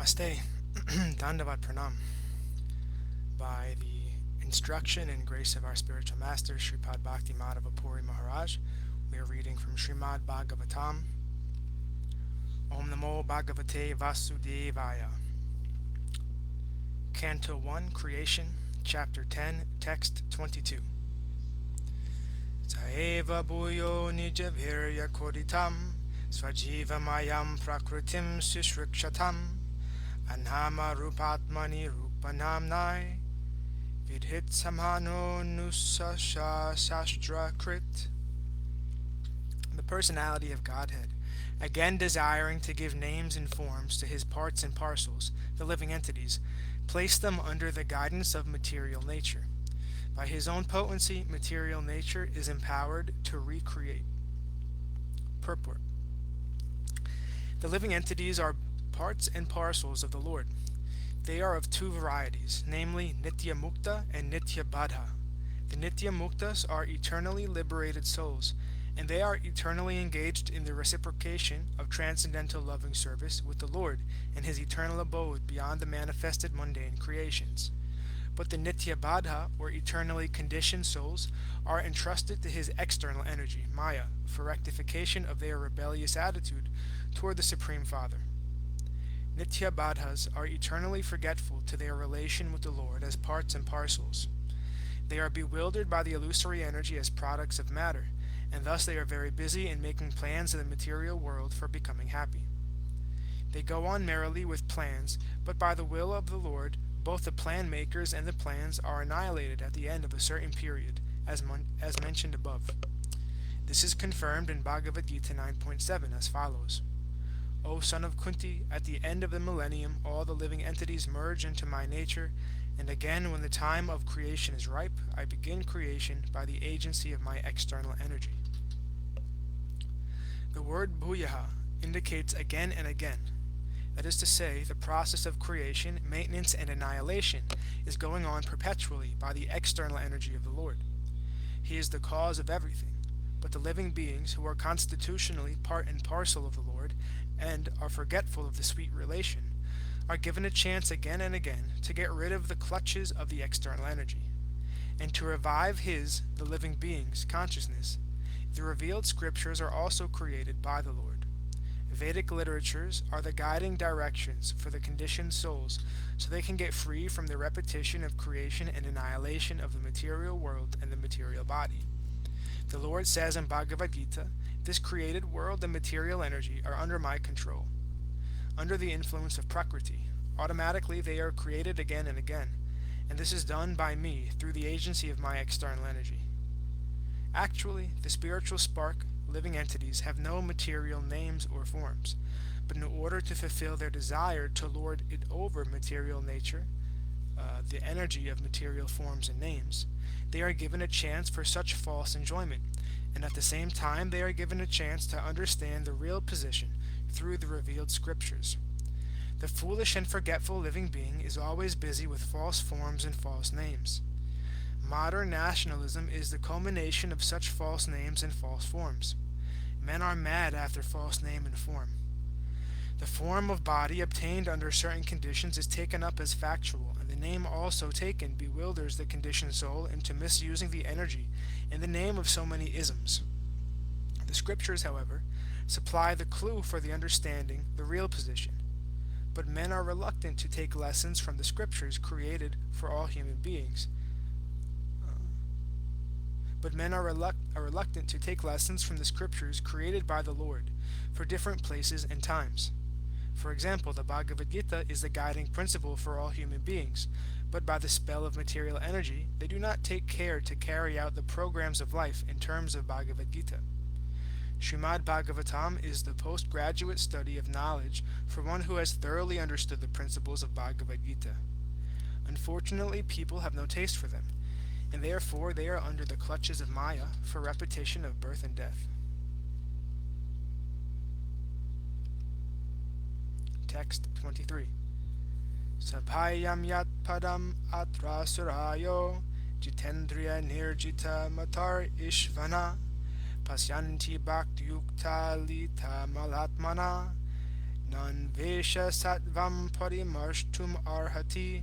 Namaste, Dandavat Pranam. By the instruction and grace of our spiritual master, Sripad Bhakti Madhava Puri Maharaj, we are reading from Śrīmad-Bhāgavatam. Om Namo Bhagavate Vasudevaya. Canto 1, Creation, Chapter 10, Text 22. Saeva Bhuyo Nijavirya Koditam Swajiva Mayam Prakritim Susrikshatam Anhama Rupatmani Rupanamnai Vidhit Samhano Nusasha Sastra Krit. The personality of Godhead, again desiring to give names and forms to his parts and parcels, the living entities, placed them under the guidance of material nature. By his own potency, material nature is empowered to recreate. Purport. The living entities are parts and parcels of the Lord. They are of two varieties, namely Nitya Mukta and Nitya Baddha. The Nitya Muktas are eternally liberated souls, and they are eternally engaged in the reciprocation of transcendental loving service with the Lord and his eternal abode beyond the manifested mundane creations. But the Nitya Baddha, or eternally conditioned souls, are entrusted to his external energy, Maya, for rectification of their rebellious attitude toward the Supreme Father. Nitya Baddhas are eternally forgetful to their relation with the Lord as parts and parcels. They are bewildered by the illusory energy as products of matter, and thus they are very busy in making plans in the material world for becoming happy. They go on merrily with plans, but by the will of the Lord, both the plan makers and the plans are annihilated at the end of a certain period, as mentioned above. This is confirmed in Bhagavad Gita 9.7 as follows. O son of Kunti, at the end of the millennium all the living entities merge into my nature, and again when the time of creation is ripe, I begin creation by the agency of my external energy. The word bhuyaha indicates again and again. That is to say, the process of creation, maintenance, and annihilation is going on perpetually by the external energy of the Lord. He is the cause of everything, but the living beings, who are constitutionally part and parcel of the Lord, and are forgetful of the sweet relation, are given a chance again and again to get rid of the clutches of the external energy, and to revive his, the living being's, consciousness. The revealed scriptures are also created by the Lord. Vedic literatures are the guiding directions for the conditioned souls, so they can get free from the repetition of creation and annihilation of the material world and the material body. The Lord says in Bhagavad Gita, this created world and material energy are under my control. Under the influence of Prakriti, automatically they are created again and again, and this is done by me through the agency of my external energy. Actually, the spiritual spark, living entities, have no material names or forms, but in order to fulfill their desire to lord it over material nature, the energy of material forms and names, they are given a chance for such false enjoyment, and at the same time they are given a chance to understand the real position through the revealed scriptures. The foolish and forgetful living being is always busy with false forms and false names. Modern nationalism is the culmination of such false names and false forms. Men are mad after false name and form. The form of body obtained under certain conditions is taken up as factual, and the name also taken bewilders the conditioned soul into misusing the energy in the name of so many isms. The scriptures, however, supply the clue for the understanding the real position, but men are reluctant to take lessons from the scriptures created for all human beings. But men are reluctant to take lessons from the scriptures created by the Lord for different places and times. For example, the Bhagavad Gita is the guiding principle for all human beings, but by the spell of material energy, they do not take care to carry out the programs of life in terms of Bhagavad Gita. Śrīmad-Bhāgavatam is the postgraduate study of knowledge for one who has thoroughly understood the principles of Bhagavad Gita. Unfortunately, people have no taste for them, and therefore they are under the clutches of Maya for repetition of birth and death. Text 23. Sabhayam yat padam atra surayo jitendriya nirjita matar ishvana pasyanti bhakti yukta lita malatmana nan vesha sattvam parimarshtum arhati.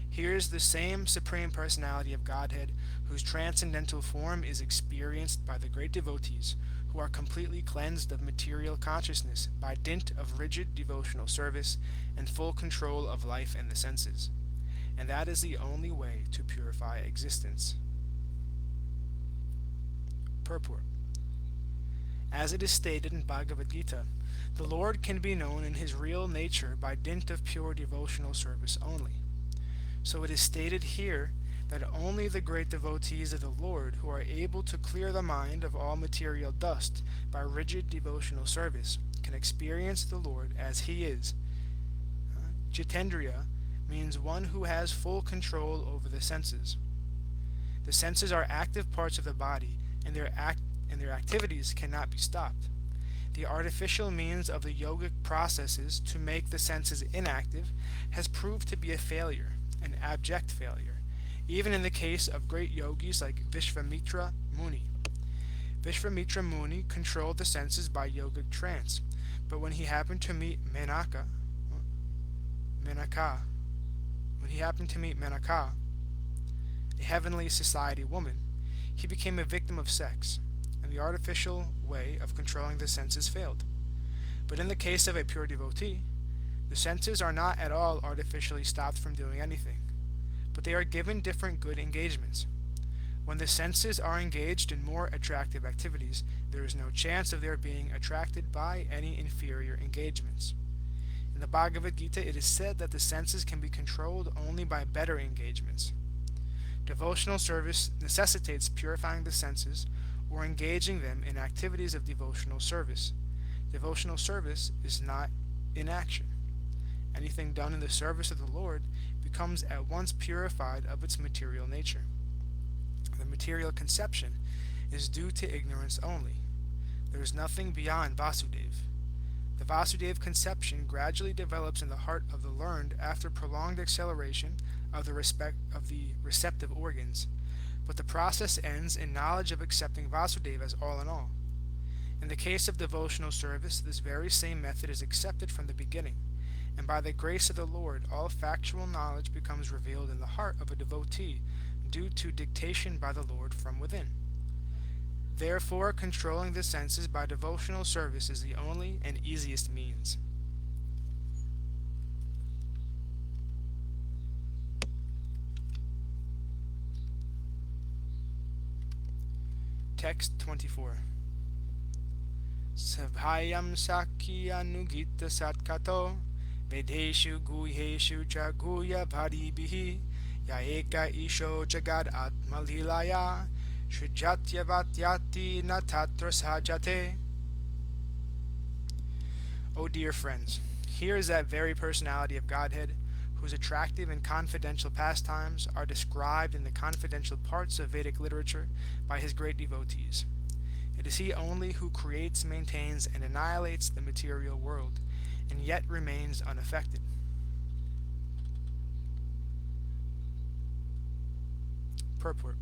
Here is the same Supreme Personality of Godhead, whose transcendental form is experienced by the great devotees, who are completely cleansed of material consciousness by dint of rigid devotional service and full control of life and the senses. And that is the only way to purify existence. Purport. As it is stated in Bhagavad Gita, the Lord can be known in his real nature by dint of pure devotional service only. So it is stated here that only the great devotees of the Lord, who are able to clear the mind of all material dust by rigid devotional service, can experience the Lord as he is. Jitendriya means one who has full control over the senses. The senses are active parts of the body, and their activities cannot be stopped. The artificial means of the yogic processes to make the senses inactive has proved to be a failure, an abject failure, even in the case of great yogis like Vishvamitra Muni. Vishvamitra Muni controlled the senses by yogic trance, but when he happened to meet Menaka, a heavenly society woman, he became a victim of sex, and the artificial way of controlling the senses failed. But in the case of a pure devotee, the senses are not at all artificially stopped from doing anything, but they are given different good engagements. When the senses are engaged in more attractive activities, there is no chance of their being attracted by any inferior engagements. In the Bhagavad Gita, it is said that the senses can be controlled only by better engagements. Devotional service necessitates purifying the senses or engaging them in activities of devotional service. Devotional service is not inaction. Anything done in the service of the Lord becomes at once purified of its material nature. The material conception is due to ignorance only. There is nothing beyond Vasudeva. The Vasudeva conception gradually develops in the heart of the learned after prolonged acceleration of the receptive organs, but the process ends in knowledge of accepting Vasudeva as all in all. In the case of devotional service, this very same method is accepted from the beginning, and by the grace of the Lord, all factual knowledge becomes revealed in the heart of a devotee due to dictation by the Lord from within. Therefore, controlling the senses by devotional service is the only and easiest means. Text 24. Sabhayam Sakhi Anugita Satkato Vedeshu Guhyeshu cha Guhya Bharibihi Yaeka Isho Jagad Atmalilaya Shujatya Vatyati Natatra Sajate. O dear friends, here is that very personality of Godhead, whose attractive and confidential pastimes are described in the confidential parts of Vedic literature by his great devotees. It is he only who creates, maintains, and annihilates the material world, and yet remains unaffected. Purport.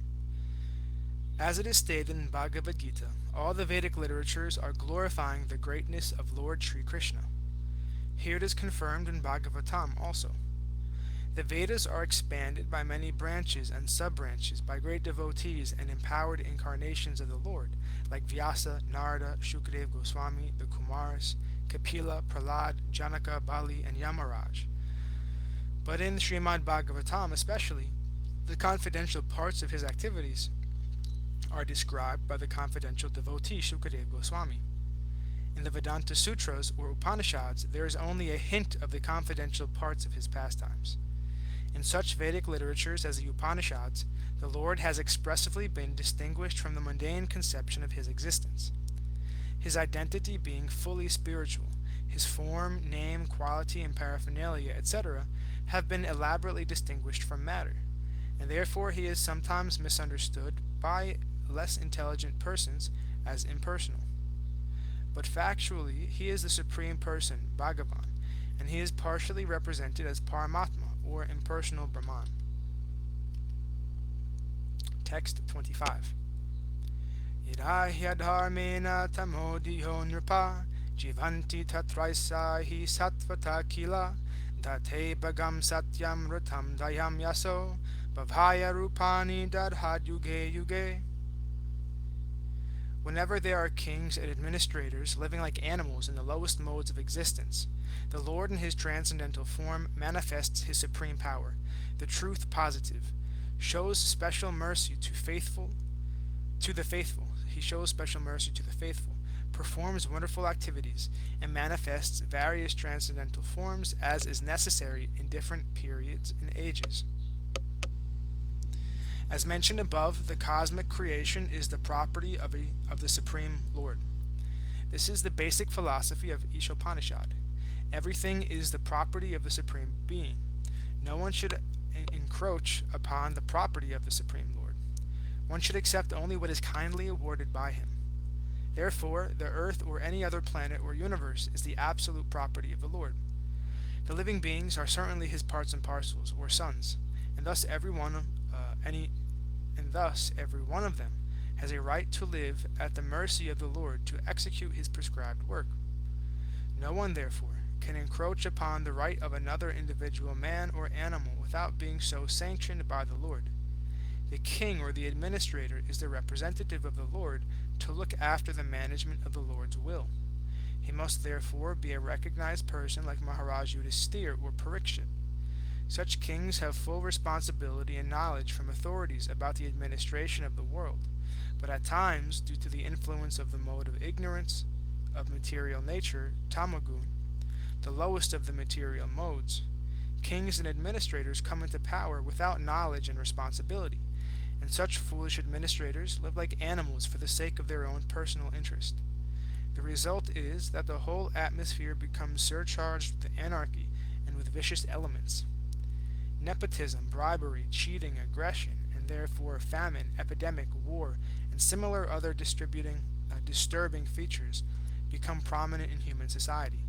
As it is stated in Bhagavad Gita, all the Vedic literatures are glorifying the greatness of Lord Sri Kṛṣṇa. Here it is confirmed in Bhagavatam also. The Vedas are expanded by many branches and sub-branches by great devotees and empowered incarnations of the Lord, like Vyasa, Narada, Shukadeva Goswami, the Kumaras, Kapila, Prahlad, Janaka, Bali, and Yamaraj. But in Śrīmad-Bhāgavatam especially, the confidential parts of his activities are described by the confidential devotee Shukadeva Goswami. In the Vedanta Sutras or Upanishads, there is only a hint of the confidential parts of his pastimes. In such Vedic literatures as the Upanishads, the Lord has expressively been distinguished from the mundane conception of his existence. His identity being fully spiritual, his form, name, quality, and paraphernalia, etc., have been elaborately distinguished from matter, and therefore he is sometimes misunderstood by less intelligent persons as impersonal. But factually, he is the Supreme Person, Bhagavan, and he is partially represented as Paramatma, or impersonal Brahman. Text 25. Yidahya dharmena tamodiho nripa Jivanti tatraisa hi sattvata kila, date bhagam satyam rutam dayam yaso, bhavaya rupani dadhad yuge yuge. Whenever there are kings and administrators living like animals in the lowest modes of existence, the Lord in his transcendental form manifests his supreme power, the truth positive, shows special mercy to the faithful. He shows special mercy to the faithful, performs wonderful activities, and manifests various transcendental forms as is necessary in different periods and ages. As mentioned above, the cosmic creation is the property of the Supreme Lord. This is the basic philosophy of Ishopanishad. Everything is the property of the Supreme Being. No one should encroach upon the property of the Supreme Lord. One should accept only what is kindly awarded by him. Therefore, the earth or any other planet or universe is the absolute property of the Lord. The living beings are certainly his parts and parcels, or sons, and thus every one of them has a right to live at the mercy of the Lord to execute his prescribed work. No one, therefore, can encroach upon the right of another individual man or animal without being so sanctioned by the Lord. The king or the administrator is the representative of the Lord to look after the management of the Lord's will. He must therefore be a recognized person like Maharaj Yudhisthira or Parikshit. Such kings have full responsibility and knowledge from authorities about the administration of the world, but at times, due to the influence of the mode of ignorance of material nature, tamagun, the lowest of the material modes, kings and administrators come into power without knowledge and responsibility, and such foolish administrators live like animals for the sake of their own personal interest. The result is that the whole atmosphere becomes surcharged with anarchy and with vicious elements. Nepotism, bribery, cheating, aggression, and therefore famine, epidemic, war, and similar other disturbing features become prominent in human society,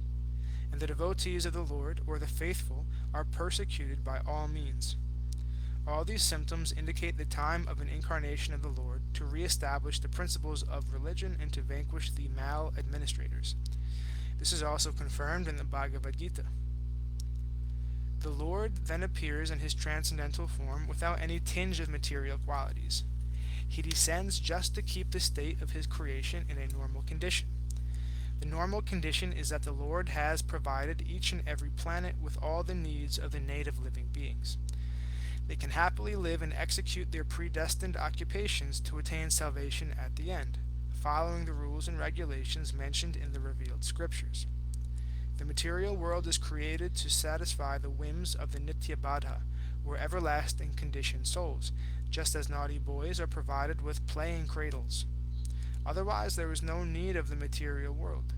and the devotees of the Lord, or the faithful, are persecuted by all means. All these symptoms indicate the time of an incarnation of the Lord to re-establish the principles of religion and to vanquish the mal-administrators. This is also confirmed in the Bhagavad Gita. The Lord then appears in his transcendental form without any tinge of material qualities. He descends just to keep the state of his creation in a normal condition. The normal condition is that the Lord has provided each and every planet with all the needs of the native living beings. They can happily live and execute their predestined occupations to attain salvation at the end, following the rules and regulations mentioned in the revealed scriptures. The material world is created to satisfy the whims of the Nitya-Baddha, or everlasting conditioned souls, just as naughty boys are provided with playing cradles. Otherwise there is no need of the material world.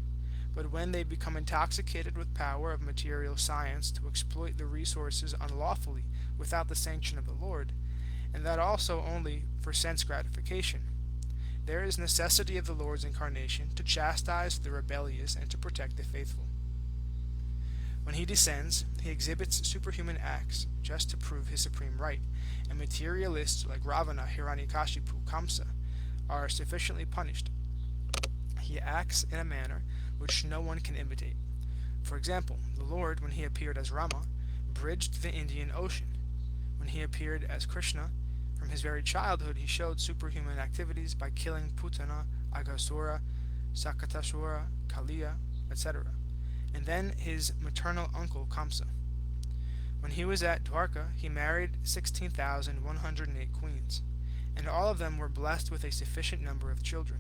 But when they become intoxicated with power of material science to exploit the resources unlawfully without the sanction of the Lord, and that also only for sense gratification, there is necessity of the Lord's incarnation to chastise the rebellious and to protect the faithful. When he descends, he exhibits superhuman acts just to prove his supreme right, and materialists like Ravana, Hiranyakashipu, Kamsa are sufficiently punished. He acts in a manner which no one can imitate. For example, the Lord, when he appeared as Rama, bridged the Indian Ocean. When he appeared as Kṛṣṇa, from his very childhood he showed superhuman activities by killing Putana, Aghasura, Sakatasura, Kaliya, etc., and then his maternal uncle Kamsa. When he was at Dvārakā, he married 16,108 queens, and all of them were blessed with a sufficient number of children.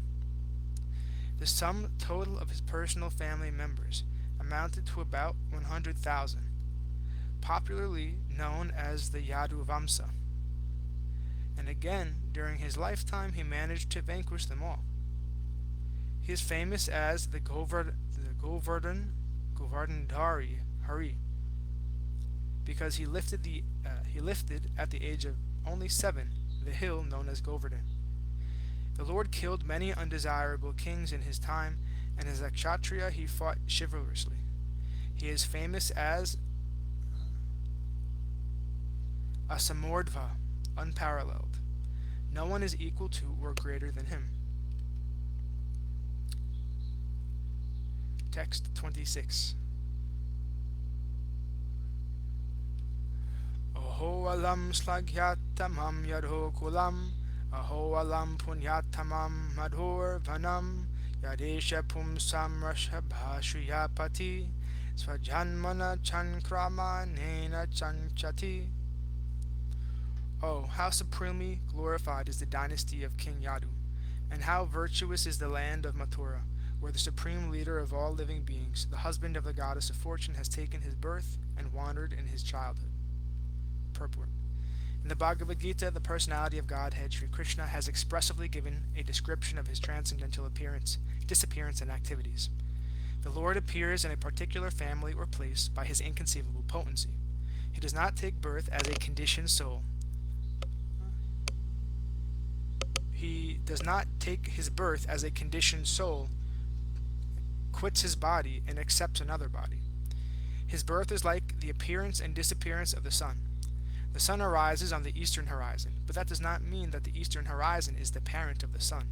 The sum total of his personal family members amounted to about 100,000, popularly known as the Yadu Vamsa. And again, during his lifetime, he managed to vanquish them all. He is famous as the Govardhandari Hari, because he lifted at the age of only 7 the hill known as Govardhan. The Lord killed many undesirable kings in his time, and as a Kshatriya he fought chivalrously. He is famous as a Samordva, unparalleled. No one is equal to or greater than him. text 26. Aho alam slagyatamam yadho kulam, aho alam punyatamam madhur vanam, yadesha pumsam rashabhashuyapati, svajanmana chankrama nena chanchati. Oh, how supremely glorified is the dynasty of King Yadu, and how virtuous is the land of Mathura, where the supreme leader of all living beings, the husband of the goddess of fortune, has taken his birth and wandered in his childhood. Purport. In the Bhagavad Gita, the personality of Godhead, Sri Kṛṣṇa, has expressively given a description of his transcendental appearance, disappearance, and activities. The Lord appears in a particular family or place by his inconceivable potency. He does not take birth as a conditioned soul. He does not take his birth as a conditioned soul, quits his body, and accepts another body. His birth is like the appearance and disappearance of the sun. The sun arises on the eastern horizon, but that does not mean that the eastern horizon is the parent of the sun.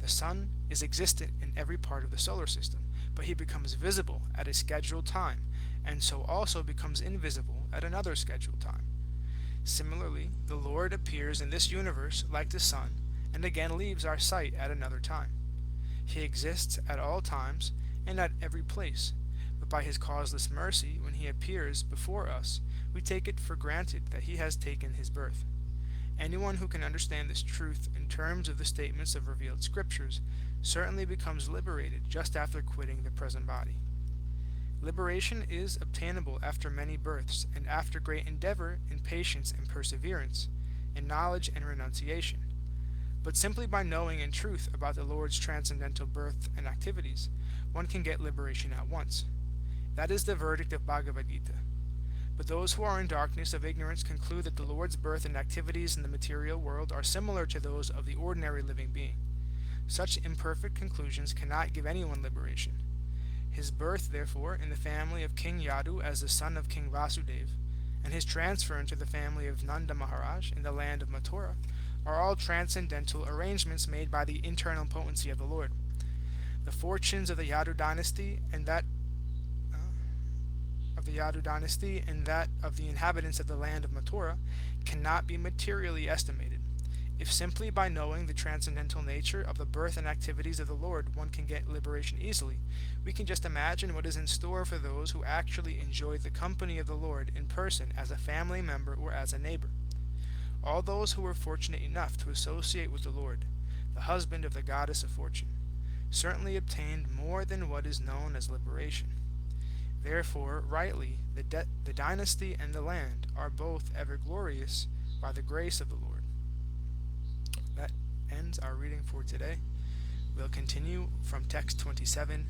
The sun is existent in every part of the solar system, but he becomes visible at a scheduled time, and so also becomes invisible at another scheduled time. Similarly, the Lord appears in this universe like the sun, and again leaves our sight at another time. He exists at all times and at every place, but by his causeless mercy, when he appears before us, we take it for granted that he has taken his birth. Anyone who can understand this truth in terms of the statements of revealed scriptures certainly becomes liberated just after quitting the present body. Liberation is obtainable after many births, and after great endeavor in patience and perseverance, in knowledge and renunciation. But simply by knowing in truth about the Lord's transcendental birth and activities, one can get liberation at once. That is the verdict of Bhagavad Gita. But those who are in darkness of ignorance conclude that the Lord's birth and activities in the material world are similar to those of the ordinary living being. Such imperfect conclusions cannot give anyone liberation. His birth, therefore, in the family of King Yadu as the son of King Vasudeva, and his transfer into the family of Nanda Maharaj in the land of Mathura, are all transcendental arrangements made by the internal potency of the Lord. The fortunes of the Yadu dynasty and that of the inhabitants of the land of Mathura cannot be materially estimated. If simply by knowing the transcendental nature of the birth and activities of the Lord one can get liberation easily, we can just imagine what is in store for those who actually enjoy the company of the Lord in person as a family member or as a neighbor. All those who were fortunate enough to associate with the Lord, the husband of the goddess of fortune, certainly obtained more than what is known as liberation. Therefore, rightly, the dynasty and the land are both ever glorious by the grace of the Lord. That ends our reading for today. We'll continue from text 27,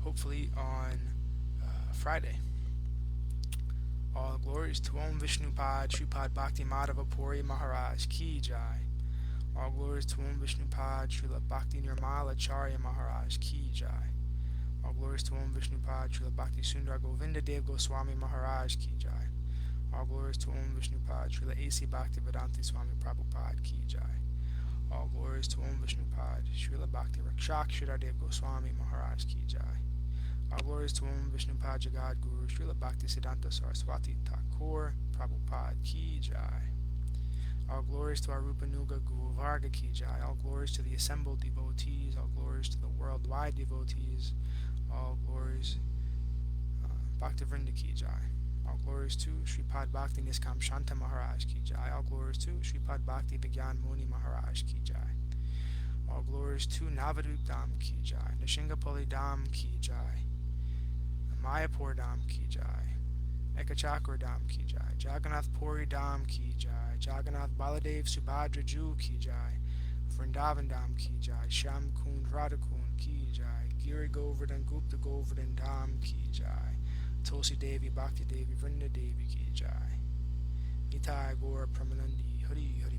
hopefully on Friday. All glories to Om Vishnupad Shripad Bhakti Madhava Puri Maharaj Ki Jai. All glories to Om Vishnupad Srila Bhakti Nirmala Acharya Maharaj Ki Jai. All glories to Om Vishnupad Srila Bhakti Sundar Govinda Dev Goswami Maharaj Ki Jai. All glories to Om Vishnupad Srila A.C. Bhakti Vedanti Swami Prabhupada Ki Jai. All glories to Om Vishnupad Srila Bhakti Rakshak Shiradev Goswami Maharaj Ki Jai. All glories to Om Vishnupad Jagad Guru Srila Bhakti Siddhanta Saraswati Thakur Prabhupada Ki Jai. All glories to our Rupanuga Guru Varga Ki Jai. All glories to the assembled devotees. All glories to the worldwide devotees. All glories Bhakti Vrinda Ki Jai. All glories to Sripad Bhakti Niskam Shanta Maharaj Ki Jai. All glories to Sripad Bhakti Vigyan Muni Maharaj Ki Jai. All glories to Navadup Dham Ki Jai. Nishingapoli Dham Ki Jai. Mayapur Dham Ki Jai. Ekachakra Dham Ki Jai. Jagannath Puri Dham Ki Jai. Jagannath Baladev Subhadra Ju Ki Jai. Vrindavan Dham Ki Jai. Sham Kund Radha Kund Ki Jai. Giri Govardhan Gupta Govardhan Dham Ki Jai. Tulsi Devi Bhakti Devi Vrinda Devi Ki Jai. Nitai Gaur Pramanandi Hari Hari